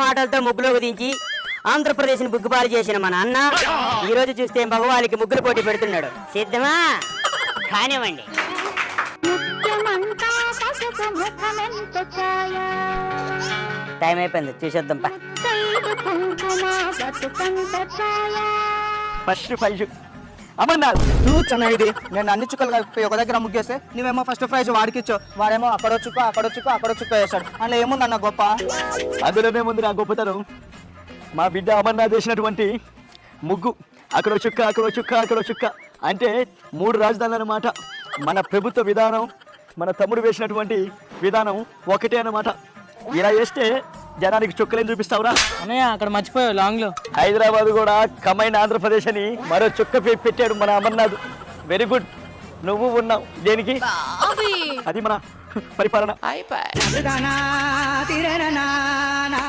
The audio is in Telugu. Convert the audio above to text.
మాటలతో ముగ్గులోకి దించి ఆంధ్రప్రదేశ్ని బుగ్గుపాలు చేసిన మన అన్న ఈ రోజు చూస్తే మగవాళ్ళకి ముగ్గులు పోటీ పెడుతున్నాడు. సిద్ధమా? కానివ్వండి. టైం అయిపోయింది, చూసేద్దాం. First prize Amarnath. చూచన్న ఇది నేను అన్ని చుక్కలు కలిపి ఒక దగ్గర ముగ్గేస్తే నువ్వేమో ఫస్ట్ ప్రైజ్ వాడికిచ్చో, వాడేమో అక్కడో చుక్క వేస్తాడు. అందులో ఏముందన్న గొప్ప? అందులోనే ముందు నా గొప్పతనం. మా బిడ్డ అమర్నాథ్ వేసినటువంటి ముగ్గు అక్కడో చుక్క అంటే 3 రాజధానులు అన్నమాట. మన ప్రభుత్వ విధానం, మన తమ్ముడు వేసినటువంటి విధానం ఒకటే అన్నమాట. ఇలా వేస్తే జనానికి చుక్కలేని చూపిస్తావురా అన్నయ్య? అక్కడ మర్చిపోయావు లాంగ్ లో. హైదరాబాద్ కూడా కమైన్ ఆంధ్రప్రదేశ్ అని మరో చుక్క పెట్టాడు మన అమర్నాథ్. Very good. నువ్వు ఉన్నావు దేనికి? అది మన పరిపాలన.